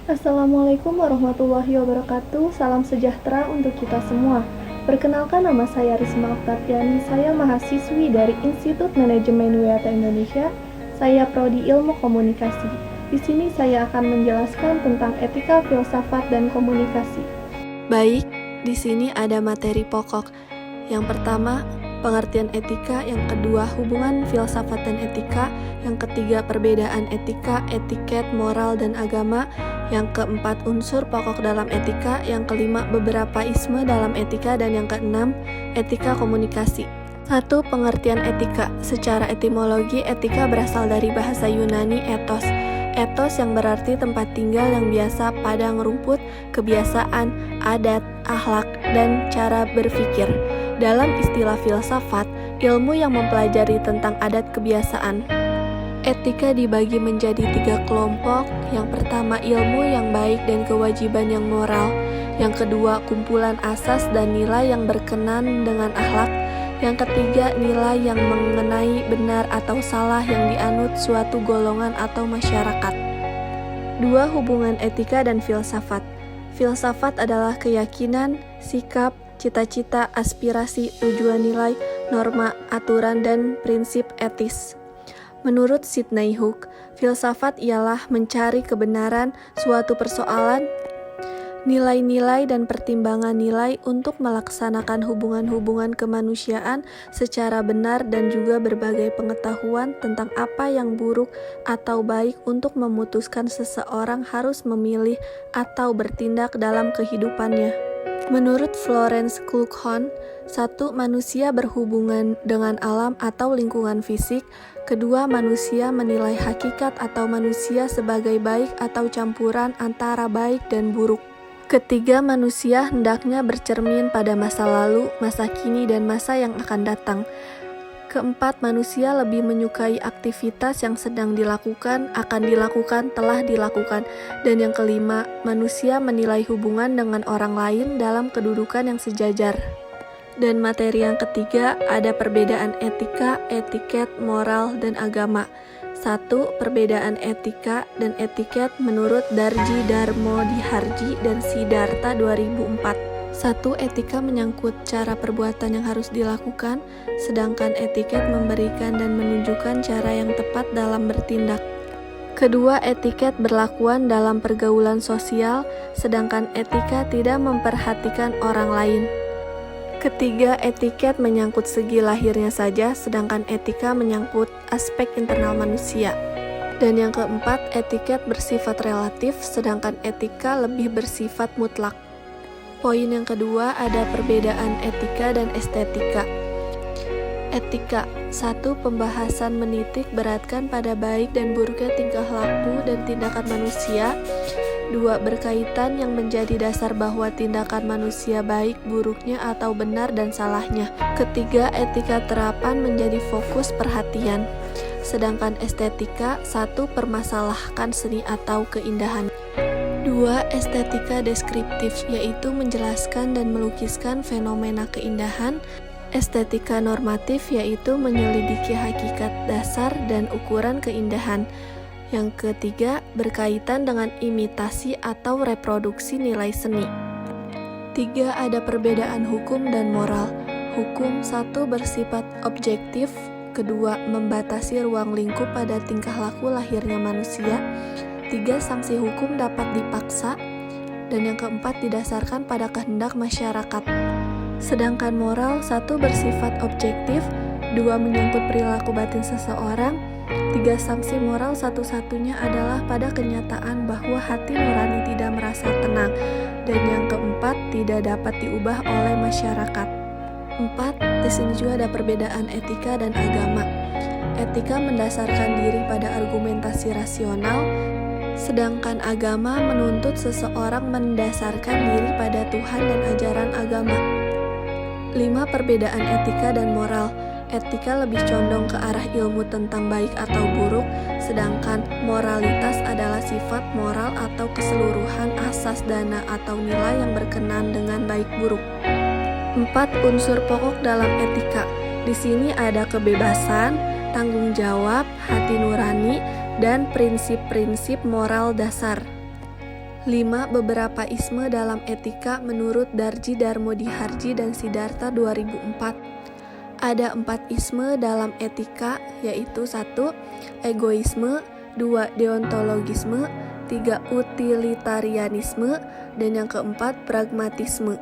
Assalamualaikum warahmatullahi wabarakatuh. Salam sejahtera untuk kita semua. Perkenalkan, nama saya Risma Oktaviani. Saya mahasiswi dari Institut Manajemen WIATA Indonesia. Saya prodi Ilmu Komunikasi. Di sini saya akan menjelaskan tentang etika, filsafat, dan komunikasi. Baik, di sini ada materi pokok. Yang pertama, pengertian etika. Yang kedua, hubungan filsafat dan etika. Yang ketiga, perbedaan etika, etiket, moral, dan agama. Yang keempat, unsur pokok dalam etika. Yang kelima, beberapa isme dalam etika. Dan yang keenam, etika komunikasi. 1. Pengertian etika. Secara etimologi, etika berasal dari bahasa Yunani ethos. Ethos yang berarti tempat tinggal yang biasa, padang rumput, kebiasaan, adat, akhlak, dan cara berpikir. Dalam istilah filsafat, ilmu yang mempelajari tentang adat kebiasaan. Etika dibagi menjadi 3 kelompok. Yang pertama, ilmu yang baik dan kewajiban yang moral. Yang kedua, kumpulan asas dan nilai yang berkenan dengan akhlak. Yang ketiga, nilai yang mengenai benar atau salah yang dianut suatu golongan atau masyarakat. 2. Hubungan etika dan filsafat. Filsafat adalah keyakinan, sikap, cita-cita, aspirasi, tujuan nilai, norma, aturan, dan prinsip etis. Menurut Sidney Hook, filsafat ialah mencari kebenaran suatu persoalan, nilai-nilai dan pertimbangan nilai untuk melaksanakan hubungan-hubungan kemanusiaan secara benar dan juga berbagai pengetahuan tentang apa yang buruk atau baik untuk memutuskan seseorang harus memilih atau bertindak dalam kehidupannya. Menurut Florence Kluckhohn, 1. Manusia berhubungan dengan alam atau lingkungan fisik. Kedua, manusia menilai hakikat atau manusia sebagai baik atau campuran antara baik dan buruk. Ketiga, manusia hendaknya bercermin pada masa lalu, masa kini, dan masa yang akan datang. Keempat, manusia lebih menyukai aktivitas yang sedang dilakukan, akan dilakukan, telah dilakukan. Dan yang kelima, manusia menilai hubungan dengan orang lain dalam kedudukan yang sejajar. Dan materi yang ketiga, ada perbedaan etika, etiket, moral, dan agama. 1. Perbedaan etika dan etiket menurut Darji Darmo Diharji dan Siddhartha 2004. 1. Etika menyangkut cara perbuatan yang harus dilakukan, sedangkan etiket memberikan dan menunjukkan cara yang tepat dalam bertindak. Kedua, etiket berlakuan dalam pergaulan sosial, sedangkan etika tidak memperhatikan orang lain. Ketiga, etiket menyangkut segi lahirnya saja, sedangkan etika menyangkut aspek internal manusia. Dan yang keempat, etiket bersifat relatif, sedangkan etika lebih bersifat mutlak. Poin yang kedua, ada perbedaan etika dan estetika. Etika. 1. Pembahasan menitik beratkan pada baik dan buruknya tingkah laku dan tindakan manusia. 2. Berkaitan yang menjadi dasar bahwa tindakan manusia baik, buruknya, atau benar dan salahnya. Ketiga, etika terapan menjadi fokus perhatian. Sedangkan estetika, 1. Permasalahkan seni atau keindahan. 2. Estetika deskriptif, yaitu menjelaskan dan melukiskan fenomena keindahan. Estetika normatif, yaitu menyelidiki hakikat dasar dan ukuran keindahan. Yang ketiga, berkaitan dengan imitasi atau reproduksi nilai seni. 3. Ada perbedaan hukum dan moral. Hukum 1. Bersifat objektif. Kedua, membatasi ruang lingkup pada tingkah laku lahirnya manusia. 3. Sanksi hukum dapat dipaksa. Dan yang keempat, didasarkan pada kehendak masyarakat. Sedangkan moral 1. Bersifat objektif. 2. Menyangkut perilaku batin seseorang. 3. Sanksi moral satu-satunya adalah pada kenyataan bahwa hati nurani tidak merasa tenang. Dan yang keempat, tidak dapat diubah oleh masyarakat. 4. Di sini juga ada perbedaan etika dan agama. Etika mendasarkan diri pada argumentasi rasional, sedangkan agama menuntut seseorang mendasarkan diri pada Tuhan dan ajaran agama. 5. Perbedaan etika dan moral. Etika lebih condong ke arah ilmu tentang baik atau buruk, sedangkan moralitas adalah sifat moral atau keseluruhan asas dana atau nilai yang berkenan dengan baik buruk. 4. Unsur pokok dalam etika. Di sini ada kebebasan, tanggung jawab, hati nurani, dan prinsip-prinsip moral dasar. 5. Beberapa isme dalam etika menurut Darji Darmodiharji dan Siddhartha 2004. Ada 4 isme dalam etika, yaitu 1. Egoisme, 2. Deontologisme, 3. Utilitarianisme, dan yang keempat pragmatisme.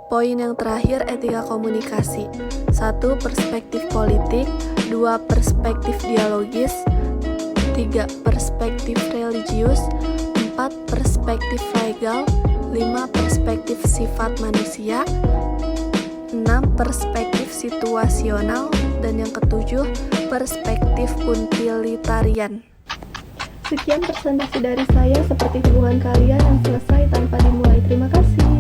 Poin yang terakhir, etika komunikasi. 1. Perspektif politik, 2. Perspektif dialogis, 3. Perspektif religius, 4. Perspektif legal, 5. Perspektif sifat manusia, 6. Perspektif situasional, dan yang ketujuh, perspektif utilitarian. Sekian presentasi dari saya, seperti hubungan kalian yang selesai tanpa dimulai. Terima kasih.